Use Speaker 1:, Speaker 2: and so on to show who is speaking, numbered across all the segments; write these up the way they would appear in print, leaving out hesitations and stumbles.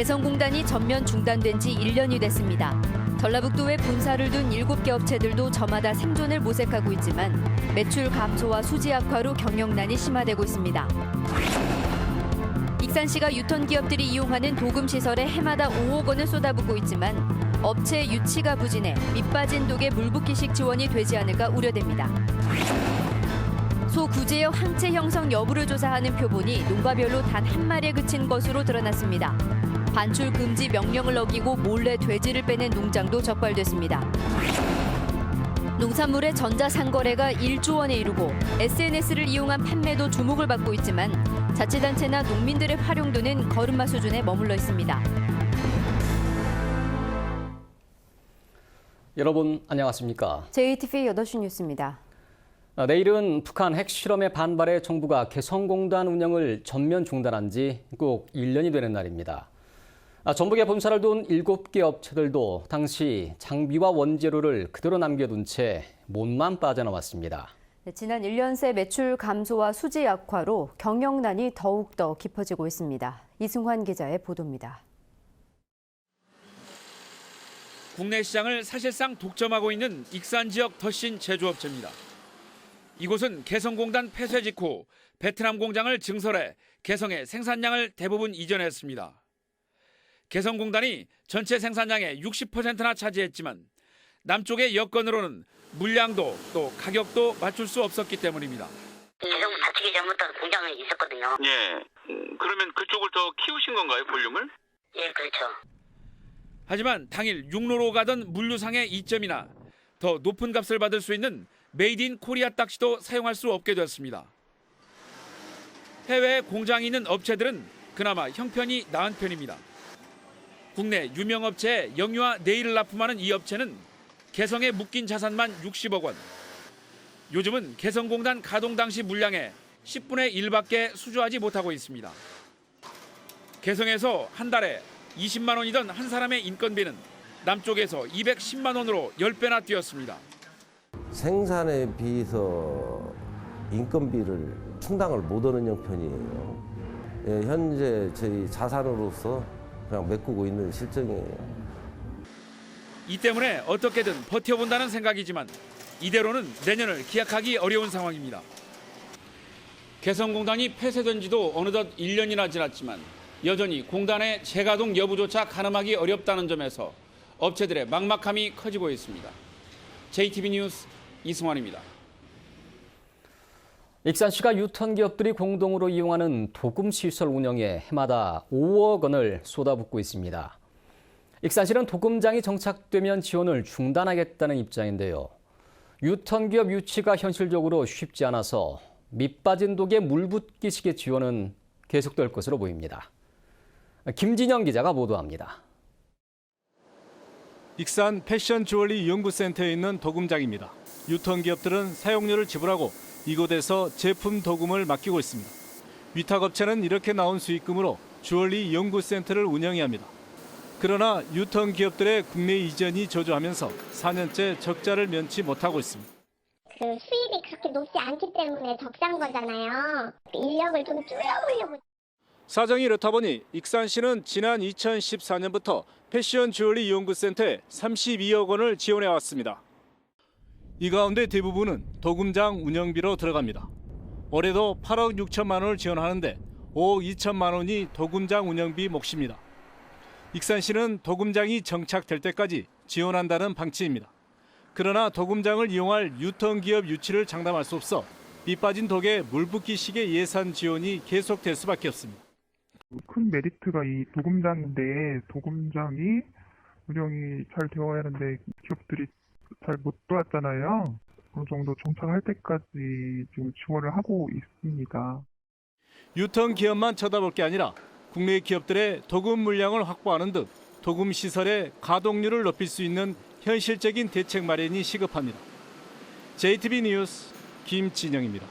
Speaker 1: 개성공단이 전면 중단된 지 1년이 됐습니다. 전라북도에 본사를 둔 7개 업체들도 저마다 생존을 모색하고 있지만 매출 감소와 수지 악화로 경영난이 심화되고 있습니다. 익산시가 유턴 기업들이 이용하는 도금 시설에 해마다 5억 원을 쏟아붓고 있지만 업체 유치가 부진해 밑빠진 독에 물붓기식 지원이 되지 않을까 우려됩니다. 소 구제역 항체 형성 여부를 조사하는 표본이 농가별로 단 한 마리에 그친 것으로 드러났습니다. 반출 금지 명령을 어기고 몰래 돼지를 빼낸 농장도 적발됐습니다. 농산물의 전자상거래가 1조 원에 이르고 SNS를 이용한 판매도 주목을 받고 있지만 자치단체나 농민들의 활용도는 걸음마 수준에 머물러 있습니다.
Speaker 2: 여러분 안녕하십니까?
Speaker 1: JTV 8시 뉴스입니다.
Speaker 2: 내일은 북한 핵실험에 반발해 정부가 개성공단 운영을 전면 중단한 지 꼭 1년이 되는 날입니다. 전북에 본사를 둔 7개 업체들도 당시 장비와 원재료를 그대로 남겨둔 채 못만 빠져나왔습니다.
Speaker 1: 지난 1년 새 매출 감소와 수지 악화로 경영난이 더욱더 깊어지고 있습니다. 이승환 기자의 보도입니다.
Speaker 3: 국내 시장을 사실상 독점하고 있는 익산 지역 덧신 제조업체입니다. 이곳은 개성공단 폐쇄 직후 베트남 공장을 증설해 개성의 생산량을 대부분 이전했습니다. 개성공단이 전체 생산량의 60%나 차지했지만 남쪽의 여건으로는 물량도 또 가격도 맞출 수 없었기 때문입니다.
Speaker 4: 개성 닫히기 전부터 공장은 있었거든요.
Speaker 5: 예. 그러면 그쪽을 더 키우신 건가요, 볼륨을?
Speaker 4: 예, 그렇죠.
Speaker 3: 하지만 당일 육로로 가던 물류상의 이점이나 더 높은 값을 받을 수 있는 메이드 인 코리아 딱지도 사용할 수 없게 됐습니다. 해외에 공장이 있는 업체들은 그나마 형편이 나은 편입니다. 국내 유명 업체에 영유아 네일을 납품하는 이 업체는 개성에 묶인 자산만 60억 원. 요즘은 개성공단 가동 당시 물량의 10분의 1밖에 수주하지 못하고 있습니다. 개성에서 한 달에 20만 원이던 한 사람의 인건비는 남쪽에서 210만 원으로 10배나 뛰었습니다.
Speaker 6: 생산에 비해서 인건비를 충당을 못 하는 형편이에요. 예, 현재 저희 자산으로서 그냥 메꾸고 있는 실정이에요.
Speaker 3: 이 때문에 어떻게든 버텨본다는 생각이지만 이대로는 내년을 기약하기 어려운 상황입니다. 개성공단이 폐쇄된 지도 어느덧 1년이나 지났지만 여전히 공단의 재가동 여부조차 가늠하기 어렵다는 점에서 업체들의 막막함이 커지고 있습니다. JTB 뉴스 이승환입니다.
Speaker 2: 익산시가 유턴 기업들이 공동으로 이용하는 도금 시설 운영에 해마다 5억 원을 쏟아붓고 있습니다. 익산시는 도금장이 정착되면 지원을 중단하겠다는 입장인데요. 유턴 기업 유치가 현실적으로 쉽지 않아서 밑빠진 독에 물붓기식의 지원은 계속될 것으로 보입니다. 김진영 기자가 보도합니다.
Speaker 7: 익산 패션 주얼리 연구센터에 있는 도금장입니다. 유턴 기업들은 사용료를 지불하고 이곳에서 제품 도금을 맡기고 있습니다. 위탁업체는 이렇게 나온 수익금으로 주얼리 연구센터를 운영해야 합니다. 그러나 유턴 기업들의 국내 이전이 저조하면서 4년째 적자를 면치 못하고 있습니다.
Speaker 8: 그 수입이 그렇게 높지 않기 때문에 적자인 거잖아요. 인력을 좀 줄여보려고.
Speaker 7: 사정이 이렇다 보니 익산시는 지난 2014년부터 패션 주얼리 연구센터에 32억 원을 지원해왔습니다. 이 가운데 대부분은 도금장 운영비로 들어갑니다. 올해도 8억 6천만 원을 지원하는데 5억 2천만 원이 도금장 운영비 몫입니다. 익산시는 도금장이 정착될 때까지 지원한다는 방침입니다. 그러나 도금장을 이용할 유턴 기업 유치를 장담할 수 없어 밑빠진 독에 물붓기식의 예산 지원이 계속될 수밖에 없습니다.
Speaker 9: 큰 메리트가 이 도금장인데 도금장이 운영이 잘 되어야 하는데 기업들이 잘 못 도왔잖아요. 어느 정도 정착할 때까지 지금 지원을 하고 있습니다.
Speaker 7: 유턴 기업만 쳐다볼 게 아니라 국내 기업들의 도금 물량을 확보하는 등 도금 시설의 가동률을 높일 수 있는 현실적인 대책 마련이 시급합니다. JTB 뉴스 김진영입니다.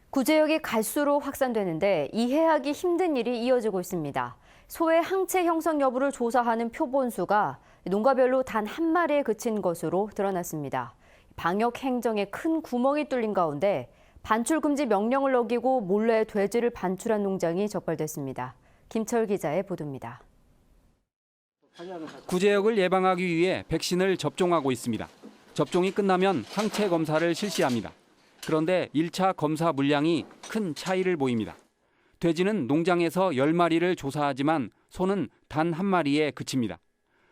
Speaker 1: 구제역이 갈수록 확산되는데 이해하기 힘든 일이 이어지고 있습니다. 소의 항체 형성 여부를 조사하는 표본수가 농가별로 단 한 마리에 그친 것으로 드러났습니다. 방역 행정에 큰 구멍이 뚫린 가운데 반출 금지 명령을 어기고 몰래 돼지를 반출한 농장이 적발됐습니다. 김철 기자의 보도입니다.
Speaker 10: 구제역을 예방하기 위해 백신을 접종하고 있습니다. 접종이 끝나면 항체 검사를 실시합니다. 그런데 1차 검사 물량이 큰 차이를 보입니다. 돼지는 농장에서 10마리를 조사하지만 소는 단 1마리에 그칩니다.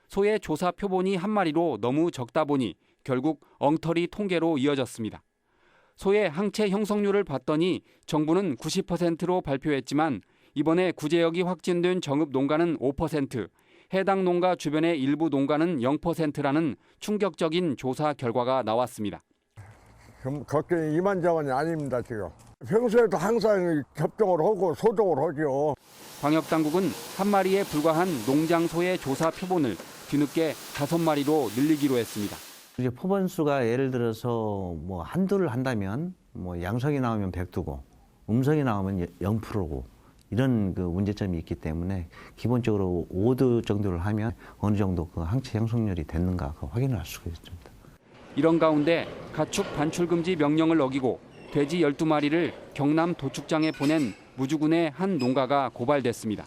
Speaker 10: 소의 조사 표본이 1마리로 너무 적다 보니 결국 엉터리 통계로 이어졌습니다. 소의 항체 형성률을 봤더니 정부는 90%로 발표했지만 이번에 구제역이 확진된 정읍 농가는 5%, 해당 농가 주변의 일부 농가는 0%라는 충격적인 조사 결과가 나왔습니다.
Speaker 11: 걱정이 이만저만이 아닙니다, 지금. 평소에도 항상 접종을 하고 소독을 하죠.
Speaker 10: 방역당국은 1마리에 불과한 농장 소의 조사 표본을 뒤늦게 5마리로 늘리기로 했습니다.
Speaker 12: 이제 표본 수가 예를 들어서 뭐 한두를 한다면 뭐 양성이 나오면 102고 음성이 나오면 0%고 이런 그 문제점이 있기 때문에 기본적으로 5두 정도를 하면 어느 정도 그 항체 형성률이 됐는가 그 확인을 할 수가 있습니다.
Speaker 10: 이런 가운데 가축 반출 금지 명령을 어기고 돼지 12마리를 경남 도축장에 보낸 무주군의 한 농가가 고발됐습니다.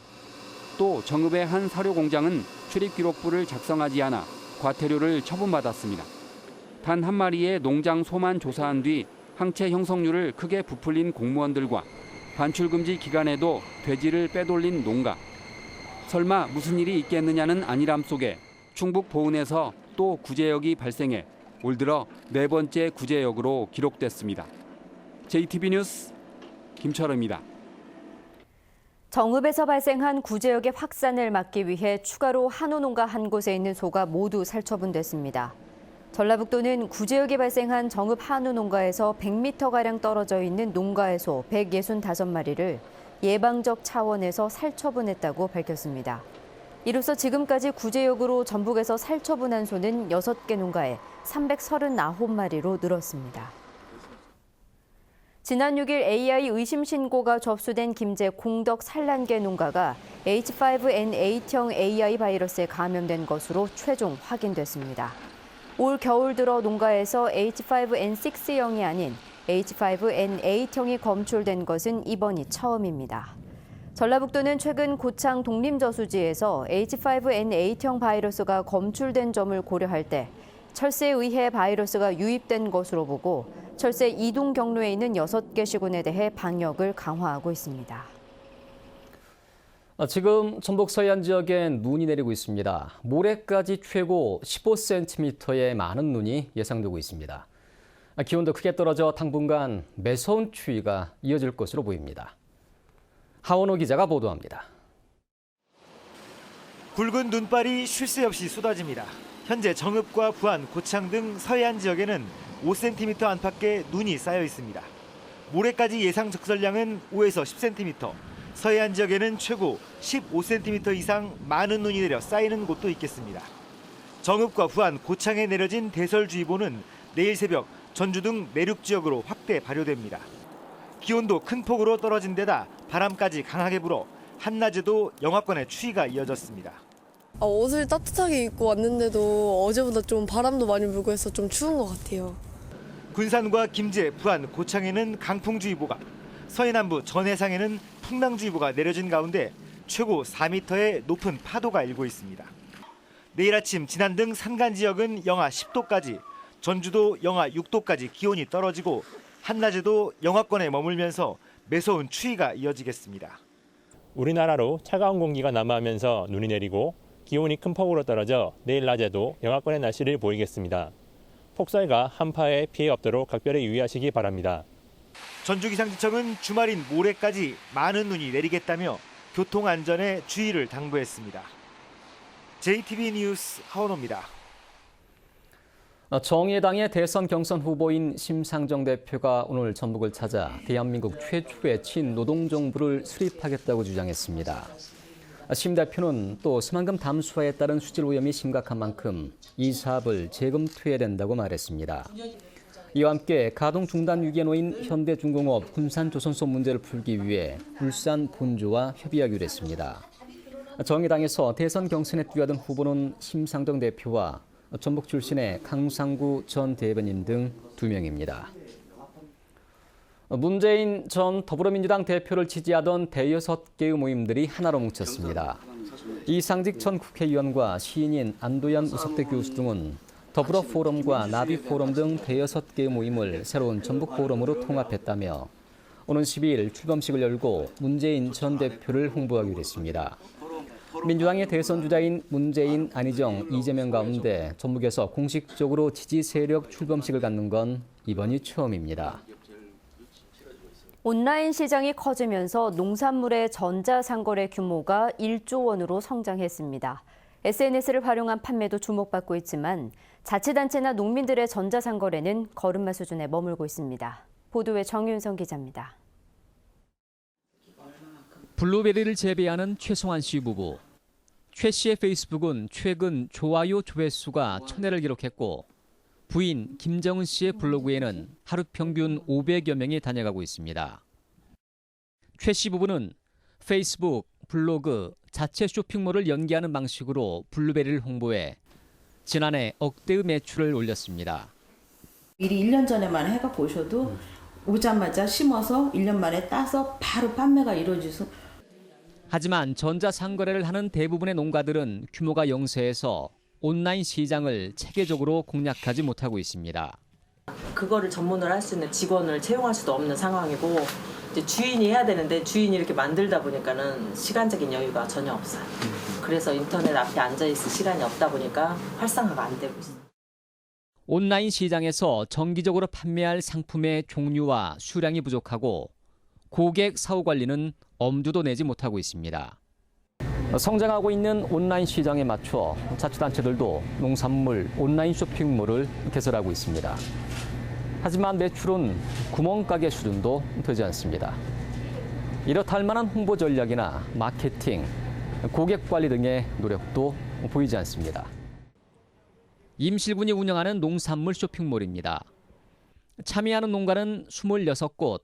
Speaker 10: 또 정읍의 한 사료 공장은 출입 기록부를 작성하지 않아 과태료를 처분받았습니다. 단 1마리의 농장 소만 조사한 뒤 항체 형성률을 크게 부풀린 공무원들과 반출 금지 기간에도 돼지를 빼돌린 농가. 설마 무슨 일이 있겠느냐는 안일함 속에 충북 보은에서 또 구제역이 발생해 올 들어 4번째 구제역으로 기록됐습니다. JTB 뉴스 김철우입니다.
Speaker 1: 정읍에서 발생한 구제역의 확산을 막기 위해 추가로 한우 농가 한 곳에 있는 소가 모두 살처분됐습니다. 전라북도는 구제역이 발생한 정읍 한우 농가에서 100m가량 떨어져 있는 농가의 소 165마리를 예방적 차원에서 살처분했다고 밝혔습니다. 이로써 지금까지 구제역으로 전북에서 살처분한 소는 6개 농가에 339마리로 늘었습니다. 지난 6일 AI 의심 신고가 접수된 김제 공덕 산란계 농가가 H5N8형 AI 바이러스에 감염된 것으로 최종 확인됐습니다. 올 겨울 들어 농가에서 H5N6형이 아닌 H5N8형이 검출된 것은 이번이 처음입니다. 전라북도는 최근 고창 독림저수지에서 H5N8형 바이러스가 검출된 점을 고려할 때 철새에 의해 바이러스가 유입된 것으로 보고 철새 이동 경로에 있는 6개 시군에 대해 방역을 강화하고 있습니다.
Speaker 2: 지금 전북 서해안 지역엔 눈이 내리고 있습니다. 모레까지 최고 15cm의 많은 눈이 예상되고 있습니다. 기온도 크게 떨어져 당분간 매서운 추위가 이어질 것으로 보입니다. 하원호 기자가 보도합니다.
Speaker 13: 굵은 눈발이 쉴 새 없이 쏟아집니다. 현재 정읍과 부안, 고창 등 서해안 지역에는 5cm 안팎의 눈이 쌓여 있습니다. 모레까지 예상 적설량은 5에서 10cm, 서해안 지역에는 최고 15cm 이상 많은 눈이 내려 쌓이는 곳도 있겠습니다. 정읍과 부안, 고창에 내려진 대설주의보는 내일 새벽 전주 등 내륙 지역으로 확대 발효됩니다. 기온도 큰 폭으로 떨어진 데다 바람까지 강하게 불어 한낮에도 영하권의 추위가 이어졌습니다.
Speaker 14: 옷을 따뜻하게 입고 왔는데도 어제보다 좀 바람도 많이 불고 해서 좀 추운 것 같아요.
Speaker 13: 군산과 김제, 부안, 고창에는 강풍주의보가, 서해남부 전해상에는 풍랑주의보가 내려진 가운데 최고 4m의 높은 파도가 일고 있습니다. 내일 아침 진안 등 산간 지역은 영하 10도까지, 전주도 영하 6도까지 기온이 떨어지고 한낮에도 영하권에 머물면서 매서운 추위가 이어지겠습니다.
Speaker 15: 우리나라로 차가운 공기가 남하하면서 눈이 내리고 기온이 큰 폭으로 떨어져 내일 낮에도 영하권의 날씨를 보이겠습니다. 폭설과 한파에 피해 없도록 각별히 유의하시기 바랍니다.
Speaker 13: 전주기상지청은 주말인 모레까지 많은 눈이 내리겠다며 교통안전에 주의를 당부했습니다. JTB 뉴스 하원호입니다.
Speaker 2: 정의당의 대선 경선 후보인 심상정 대표가 오늘 전북을 찾아 대한민국 최초의 친노동정부를 수립하겠다고 주장했습니다. 심 대표는 또 새만금 담수화에 따른 수질 오염이 심각한 만큼 이 사업을 재검토해야 된다고 말했습니다. 이와 함께 가동 중단 위기에 놓인 현대중공업 군산조선소 문제를 풀기 위해 울산 본조와 협의하기로 했습니다. 정의당에서 대선 경선에 뛰어든 후보는 심상정 대표와 전북 출신의 강상구 전 대변인 등 2명입니다. 문재인 전 더불어민주당 대표를 지지하던 대여섯 개의 모임들이 하나로 뭉쳤습니다. 이상직 전 국회의원과 시인인 안도현 우석대 교수 등은 더불어 포럼과 나비 포럼 등 대여섯 개의 모임을 새로운 전북 포럼으로 통합했다며 오는 12일 출범식을 열고 문재인 전 대표를 홍보하기로 했습니다. 민주당의 대선 주자인 문재인, 안희정, 이재명 가운데 전북에서 공식적으로 지지 세력 출범식을 갖는 건 이번이 처음입니다.
Speaker 1: 온라인 시장이 커지면서 농산물의 전자상거래 규모가 1조 원으로 성장했습니다. SNS를 활용한 판매도 주목받고 있지만 자치단체나 농민들의 전자상거래는 걸음마 수준에 머물고 있습니다. 보도에 정윤성 기자입니다.
Speaker 2: 블루베리를 재배하는 최성환 씨 부부. 최 씨의 페이스북은 최근 좋아요 조회수가 1000회를 기록했고 부인 김정은 씨의 블로그에는 하루 평균 500여 명이 다녀가고 있습니다. 최 씨 부부는 페이스북, 블로그, 자체 쇼핑몰을 연계하는 방식으로 블루베리를 홍보해 지난해 억대의 매출을 올렸습니다.
Speaker 16: 미리 1년 전에만 해갖고 오셔도 오자마자 심어서 1년 만에 따서 바로 판매가 이루어져서.
Speaker 2: 하지만 전자상거래를 하는 대부분의 농가들은 규모가 영세해서 온라인 시장을 체계적으로 공략하지 못하고 있습니다.
Speaker 17: 그거를 전문으로 할 수 있는 직원을 채용할 수도 없는 상황이고 이제 주인이 해야 되는데 주인이 이렇게 만들다 보니까는 시간적인 여유가 전혀 없어요. 그래서 인터넷 앞에 앉아있을 시간이 없다 보니까 활성화가 안 되고 있어요.
Speaker 2: 온라인 시장에서 정기적으로 판매할 상품의 종류와 수량이 부족하고 고객 사후 관리는 엄두도 내지 못하고 있습니다. 성장하고 있는 온라인 시장에 맞춰 자치단체들도 농산물 온라인 쇼핑몰을 개설하고 있습니다. 하지만 매출은 구멍가게 수준도 되지 않습니다. 이렇다 할 만한 홍보 전략이나 마케팅, 고객 관리 등의 노력도 보이지 않습니다. 임실군이 운영하는 농산물 쇼핑몰입니다. 참여하는 농가는 26곳,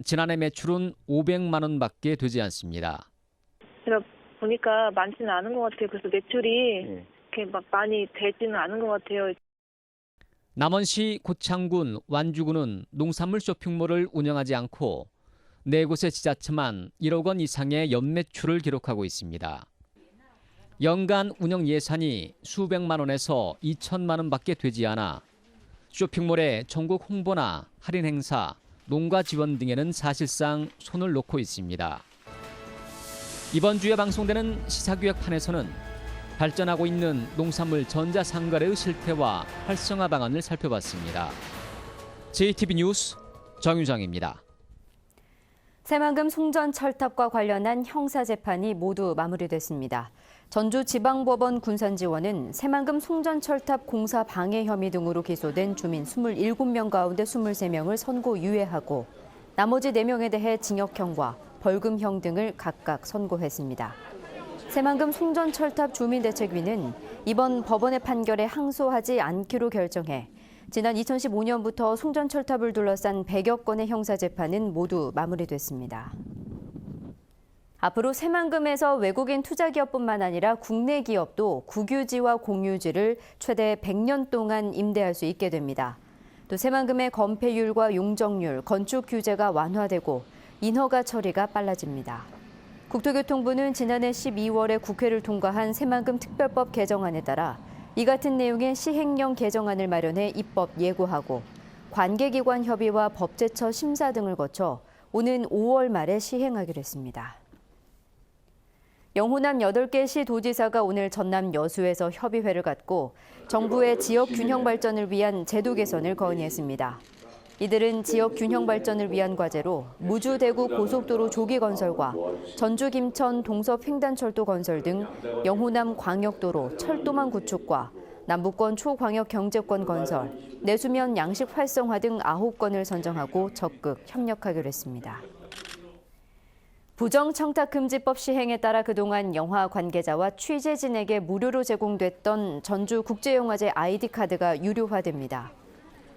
Speaker 2: 지난해 매출은 500만 원밖에 되지 않습니다.
Speaker 18: 제가 보니까 많지는 않은 것 같아요. 그래서 매출이 이렇게 막 많이 되지는 않은 것 같아요.
Speaker 2: 남원시 고창군, 완주군은 농산물 쇼핑몰을 운영하지 않고 4곳의 지자체만 1억 원 이상의 연매출을 기록하고 있습니다. 연간 운영 예산이 수백만 원에서 2천만 원밖에 되지 않아 쇼핑몰의 전국 홍보나 할인 행사, 농가 지원 등에는 사실상 손을 놓고 있습니다. 이번 주에 방송되는 시사교역판에서는 발전하고 있는 농산물 전자상거래의 실태와 활성화 방안을 살펴봤습니다. JTB 뉴스 정유정입니다.
Speaker 1: 새만금 송전철탑과 관련한 형사재판이 모두 마무리됐습니다. 전주지방법원 군산지원은 새만금 송전철탑 공사 방해 혐의 등으로 기소된 주민 27명 가운데 23명을 선고유예하고 나머지 4명에 대해 징역형과 벌금형 등을 각각 선고했습니다. 새만금 송전철탑 주민대책위는 이번 법원의 판결에 항소하지 않기로 결정해 지난 2015년부터 송전철탑을 둘러싼 100여 건의 형사재판은 모두 마무리됐습니다. 앞으로 새만금에서 외국인 투자기업뿐만 아니라 국내 기업도 국유지와 공유지를 최대 100년 동안 임대할 수 있게 됩니다. 또 새만금의 건폐율과 용적률, 건축 규제가 완화되고 인허가 처리가 빨라집니다. 국토교통부는 지난해 12월에 국회를 통과한 새만금 특별법 개정안에 따라 이 같은 내용의 시행령 개정안을 마련해 입법 예고하고 관계기관 협의와 법제처 심사 등을 거쳐 오는 5월 말에 시행하기로 했습니다. 영호남 8개 시 도지사가 오늘 전남 여수에서 협의회를 갖고 정부의 지역 균형 발전을 위한 제도 개선을 건의했습니다. 이들은 지역 균형 발전을 위한 과제로 무주 대구 고속도로 조기 건설과 전주 김천 동섭 횡단철도 건설 등 영호남 광역도로 철도망 구축과 남부권 초광역 경제권 건설, 내수면 양식 활성화 등 9건을 선정하고 적극 협력하기로 했습니다. 부정청탁금지법 시행에 따라 그동안 영화 관계자와 취재진에게 무료로 제공됐던 전주국제영화제 아이디카드가 유료화됩니다.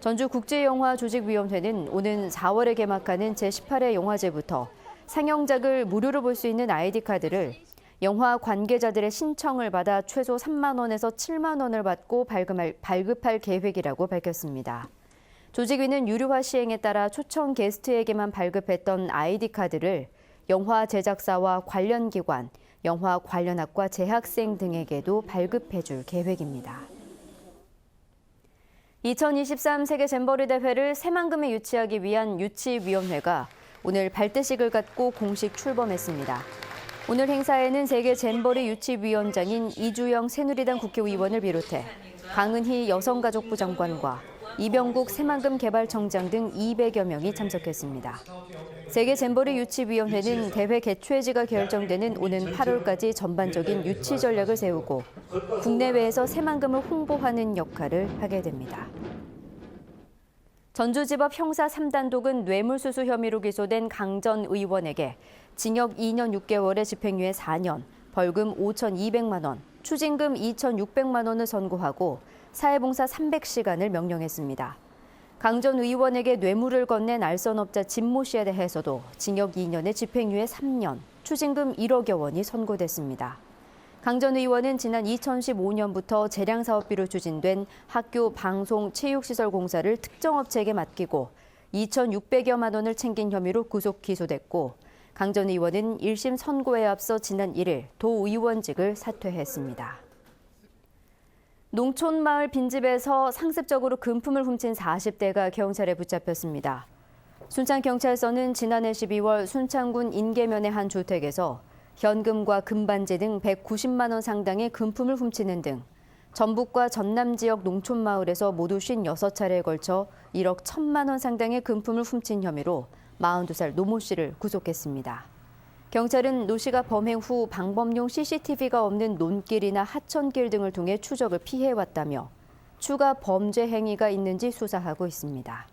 Speaker 1: 전주국제영화조직위원회는 오는 4월에 개막하는 제18회 영화제부터 상영작을 무료로 볼 수 있는 아이디카드를 영화 관계자들의 신청을 받아 최소 3만 원에서 7만 원을 받고 발급할 계획이라고 밝혔습니다. 조직위는 유료화 시행에 따라 초청 게스트에게만 발급했던 아이디 카드를 영화 제작사와 관련 기관, 영화 관련 학과 재학생 등에게도 발급해줄 계획입니다. 2023 세계 잼버리 대회를 새만금에 유치하기 위한 유치위원회가 오늘 발대식을 갖고 공식 출범했습니다. 오늘 행사에는 세계 잼버리 유치위원장인 이주영 새누리당 국회의원을 비롯해 강은희 여성가족부 장관과 이병국 새만금 개발청장 등 200여 명이 참석했습니다. 세계 잼버리 유치위원회는 대회 개최지가 결정되는 오는 8월까지 전반적인 유치 전략을 세우고 국내외에서 새만금을 홍보하는 역할을 하게 됩니다. 전주지법 형사 3단독은 뇌물수수 혐의로 기소된 강 전 의원에게 징역 2년 6개월에 집행유예 4년, 벌금 5,200만 원, 추징금 2,600만 원을 선고하고 사회봉사 300시간을 명령했습니다. 강 전 의원에게 뇌물을 건넨 알선업자 진모 씨에 대해서도 징역 2년에 집행유예 3년, 추징금 1억여 원이 선고됐습니다. 강 전 의원은 지난 2015년부터 재량사업비로 추진된 학교 방송 체육시설 공사를 특정 업체에게 맡기고 2,600여만 원을 챙긴 혐의로 구속 기소됐고 강 전 의원은 1심 선고에 앞서 지난 1일 도의원직을 사퇴했습니다. 농촌마을 빈집에서 상습적으로 금품을 훔친 40대가 경찰에 붙잡혔습니다. 순창경찰서는 지난해 12월 순창군 인계면의 한 주택에서 현금과 금반지 등 190만 원 상당의 금품을 훔치는 등 전북과 전남 지역 농촌마을에서 모두 56차례에 걸쳐 1억 1천만 원 상당의 금품을 훔친 혐의로 42살 노모 씨를 구속했습니다. 경찰은 노 씨가 범행 후 방범용 CCTV가 없는 논길이나 하천길 등을 통해 추적을 피해왔다며 추가 범죄 행위가 있는지 수사하고 있습니다.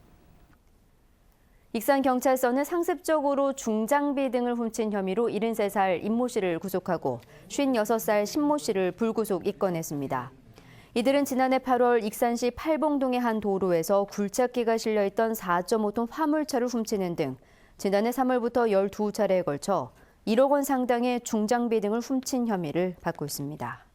Speaker 1: 익산경찰서는 상습적으로 중장비 등을 훔친 혐의로 73살 임모 씨를 구속하고 56살 신모 씨를 불구속 입건했습니다. 이들은 지난해 8월 익산시 팔봉동의 한 도로에서 굴착기가 실려있던 4.5톤 화물차를 훔치는 등 지난해 3월부터 12차례에 걸쳐 1억 원 상당의 중장비 등을 훔친 혐의를 받고 있습니다.